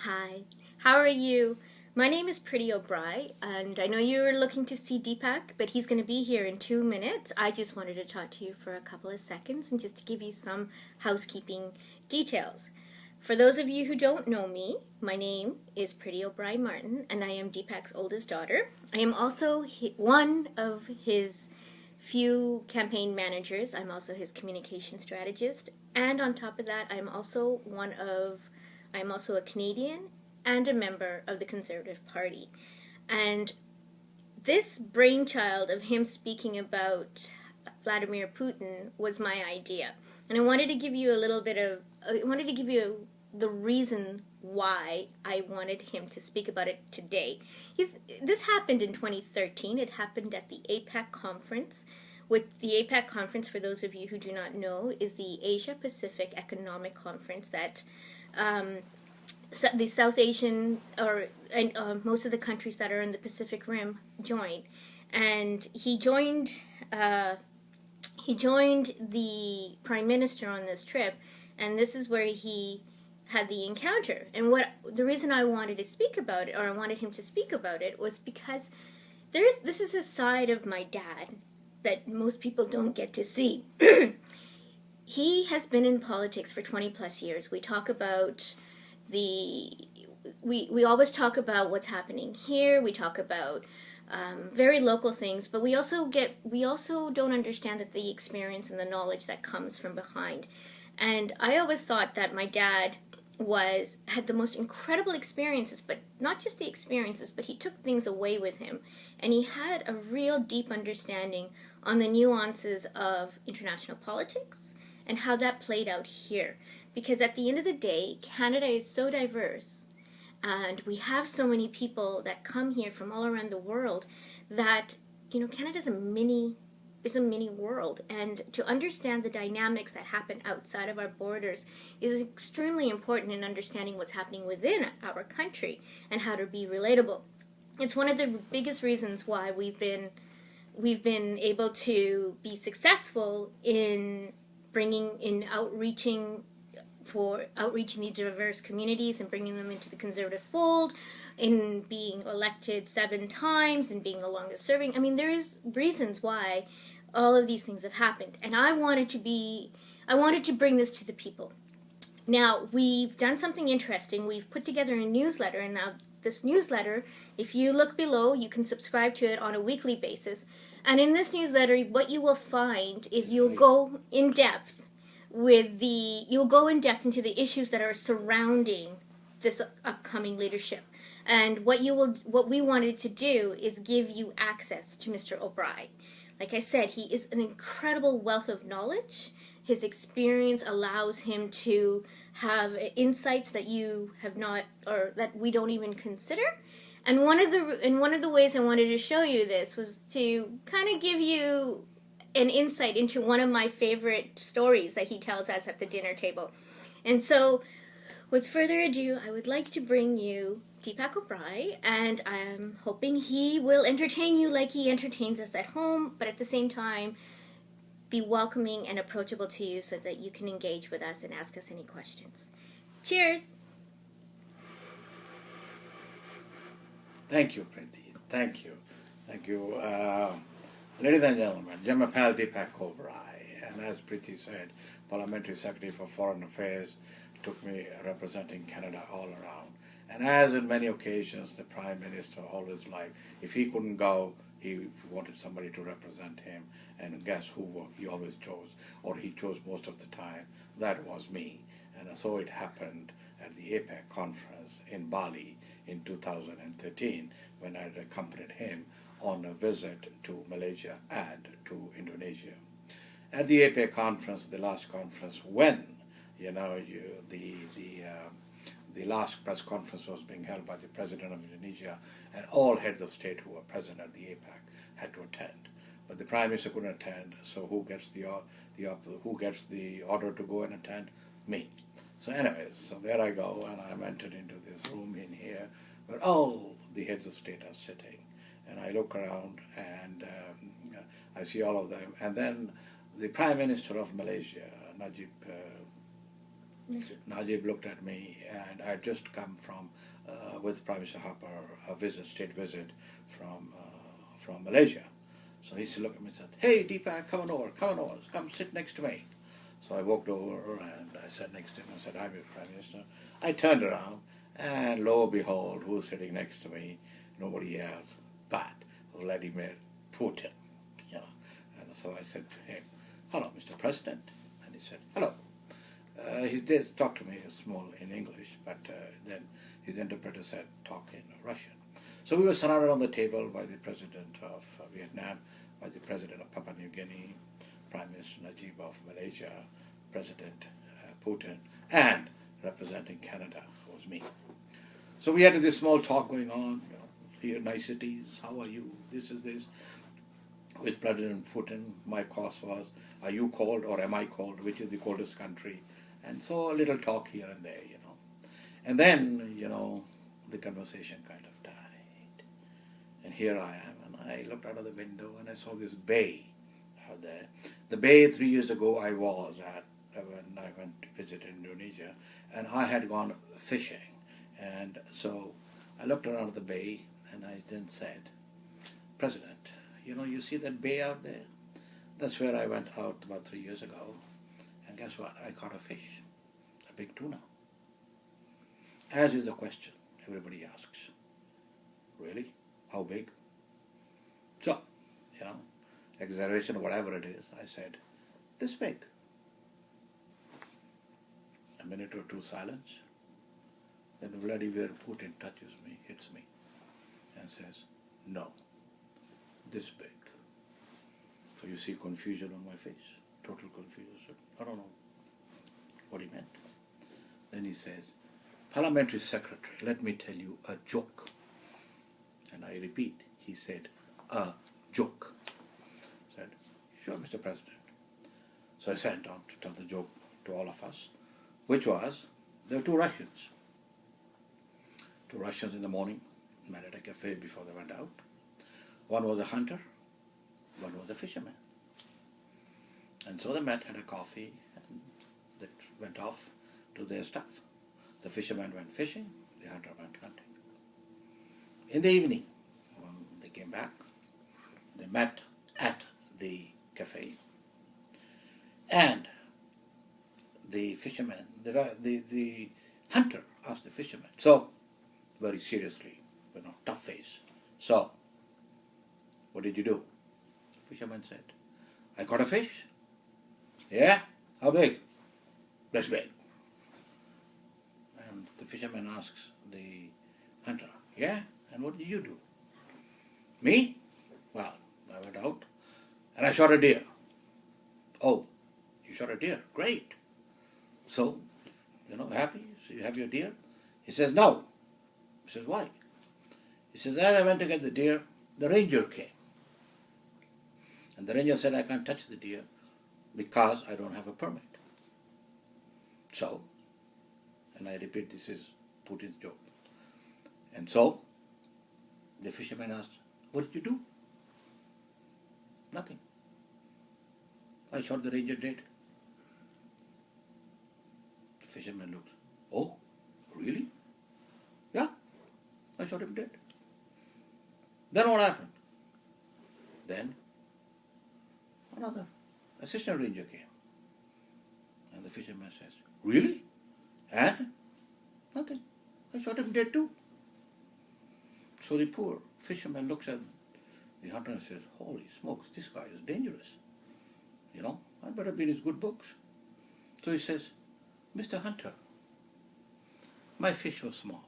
Hi, how are you? My name is Pretty Obhrai, and I know you were looking to see Deepak, but he's going to be here in 2 minutes. I just wanted to talk to you for a couple of seconds and just to give you some housekeeping details. For those of you who don't know me, my name is Pretty Obhrai Martin, and I am Deepak's oldest daughter. I am also one of his few campaign managers. I'm also his communication strategist, and on top of that, I'm also a Canadian and a member of the Conservative Party. And this brainchild of him speaking about Vladimir Putin was my idea. And I wanted to give you the reason why I wanted him to speak about it today. This happened in 2013. It happened at the APEC conference. With the APEC conference, for those of you who do not know, is the Asia Pacific Economic Conference that the South Asian most of the countries that are in the Pacific Rim join, and he joined the Prime Minister on this trip, and this is where he had the encounter. And the reason I wanted to speak about it, or I wanted him to speak about it, was because this is a side of my dad that most people don't get to see. He has been in politics for 20 plus years. We always talk about what's happening here. We talk about very local things, but we also don't understand that the experience and the knowledge that comes from behind. And I always thought that my dad had the most incredible experiences, but not just the experiences, but he took things away with him, and he had a real deep understanding on the nuances of international politics and how that played out here. Because at the end of the day, Canada is so diverse, and we have so many people that come here from all around the world that, Canada is a mini world, and to understand the dynamics that happen outside of our borders is extremely important in understanding what's happening within our country and how to be relatable. It's one of the biggest reasons why we've been able to be successful in outreaching these diverse communities and bringing them into the Conservative fold, in being elected 7 times and being the longest serving. I mean, there's reasons why all of these things have happened, and I wanted to bring this to the people. Now, we've done something interesting. We've put together a newsletter, and now this newsletter, if you look below, you can subscribe to it on a weekly basis. And in this newsletter, what you will find is you'll go in depth into the issues that are surrounding this upcoming leadership. And what we wanted to do is give you access to Mr. Obhrai. Like I said, he is an incredible wealth of knowledge. His experience allows him to have insights that you have not, or that we don't even consider. And one of the ways I wanted to show you this was to kind of give you an insight into one of my favorite stories that he tells us at the dinner table. And so, with further ado, I would like to bring you Deepak Obhrai, and I'm hoping he will entertain you like he entertains us at home, but at the same time, be welcoming and approachable to you so that you can engage with us and ask us any questions. Cheers! Thank you, Preeti. Thank you. Thank you. Ladies and gentlemen, Jama Pal Deepak Obhrai, and as Preeti said, Parliamentary Secretary for Foreign Affairs, took me representing Canada all around. And as in many occasions, the Prime Minister always liked, if he couldn't go, he wanted somebody to represent him, and guess who he always chose, or he chose most of the time? That was me. And so it happened at the APEC conference in Bali in 2013, when I had accompanied him on a visit to Malaysia and to Indonesia. At the APEC conference, the last conference, when the last press conference was being held by the President of Indonesia, and all heads of state who were present at the APEC had to attend. But the Prime Minister couldn't attend, so who gets the order to go and attend? Me. So anyways, so there I go, and I'm entered into this room in here, where all the heads of state are sitting. And I look around, and I see all of them. And then the Prime Minister of Malaysia, Najib Najib looked at me, and I had just come from, with Prime Minister Harper, a state visit from Malaysia. So he looked at me and said, "Hey, Deepak, come on over, come sit next to me." So I walked over and I sat next to him. I said, "I'm your Prime Minister." I turned around, and lo and behold, who's sitting next to me? Nobody else but Vladimir Putin. You know. And so I said to him, "Hello, Mr. President." And he said, "Hello." He did talk to me small in English, but then his interpreter said, "Talk in Russian." So we were surrounded on the table by the President of Vietnam, by the President of Papua New Guinea, Prime Minister Najib of Malaysia, President Putin, and representing Canada was me. So we had this small talk going on, here niceties, how are you, this is this. With President Putin, my course was, are you cold or am I cold, which is the coldest country? And so a little talk here and there, And then, the conversation kind of died. And here I am, and I looked out of the window and I saw this bay out there. The bay 3 years ago I was at when I went to visit Indonesia, and I had gone fishing. And so I looked around the bay and I then said, "President, you see that bay out there? That's where I went out about 3 years ago. And guess what? I caught a fish, a big tuna." As is the question everybody asks. Really? How big? So, exaggeration, whatever it is, I said, this big. A minute or two silence. Then Vladimir Putin touches me, hits me, and says, "No, this big." So you see confusion on my face, total confusion. I don't know what he meant. Then he says, "Parliamentary Secretary, let me tell you a joke." And I repeat, he said, "A joke." I said, "Sure, Mr. President." So I sat down to tell the joke to all of us, which was, there were two Russians. Two Russians in the morning, met at a cafe before they went out. One was a hunter, one was a fisherman. And so they met, had a coffee, and they went off to their stuff. The fisherman went fishing, the hunter went hunting. In the evening, when they came back, they met at the cafe, and the fisherman, the hunter asked the fisherman, so, very seriously, tough face, "So, what did you do?" The fisherman said, "I caught a fish." "Yeah? How big?" "This big." And the fisherman asks the hunter, "Yeah? And what did you do?" "Me? Well, I went out and I shot a deer." "Oh, you shot a deer? Great. So, happy? So you have your deer?" He says, "No." He says, "Why?" He says, "As I went to get the deer, the ranger came. And the ranger said, I can't touch the deer because I don't have a permit. So," and I repeat, this is Putin's joke. "And so, the fisherman asked, what did you do?" "Nothing. I shot the ranger dead." The fisherman looked, "Oh, really?" "Yeah, I shot him dead." "Then what happened?" Then another assistant ranger came. And the fisherman says, "Really? And?" "Nothing. I shot him dead too." So the poor fisherman looks at the hunter and says, "Holy smokes, this guy is dangerous. I better be in his good books." So he says, "Mr. Hunter, my fish was small."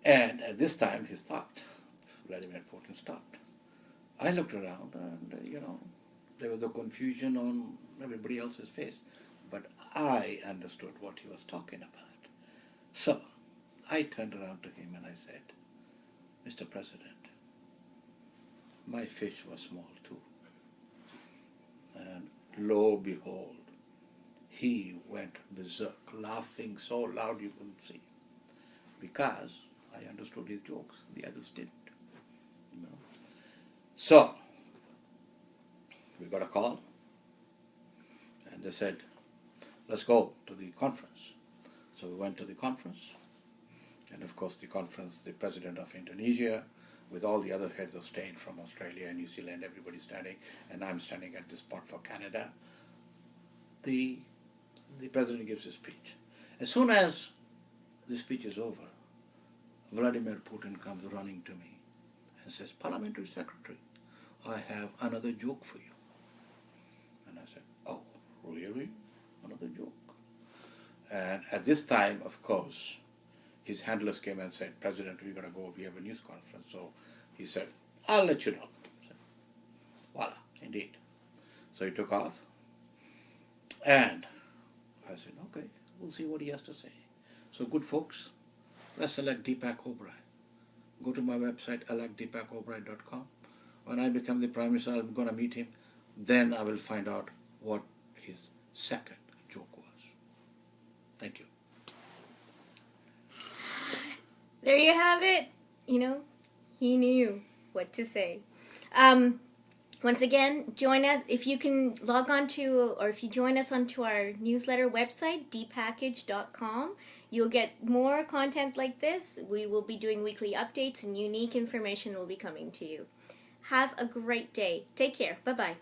And at this time he stopped. Vladimir Putin stopped. I looked around and, there was a confusion on everybody else's face. But I understood what he was talking about. So I turned around to him and I said, "Mr. President, my fish was small too." And lo and behold, he went berserk, laughing so loud you couldn't see. Because I understood his jokes, the others didn't. So, we got a call, and they said, let's go to the conference. So we went to the conference, and of course the conference, the president of Indonesia, with all the other heads of state from Australia and New Zealand, everybody standing, and I'm standing at this spot for Canada. The president gives his speech. As soon as the speech is over, Vladimir Putin comes running to me and says, "Parliamentary Secretary, I have another joke for you." And I said, "Oh, really? Another joke?" And at this time, of course, his handlers came and said, "President, we got to go, we have a news conference." So he said, "I'll let you know." I said, voila, indeed. So he took off, and I said, "Okay, we'll see what he has to say." So good folks, let's elect Deepak Obhrai. Go to my website, electdeepakobhrai.com. When I become the Prime Minister, I'm going to meet him. Then I will find out what his second joke was. Thank you. There you have it. You know, he knew what to say. Once again, join us if you can log on to, or if you join us onto our newsletter website, dpackage.com. You'll get more content like this. We will be doing weekly updates, and unique information will be coming to you. Have a great day. Take care. Bye-bye.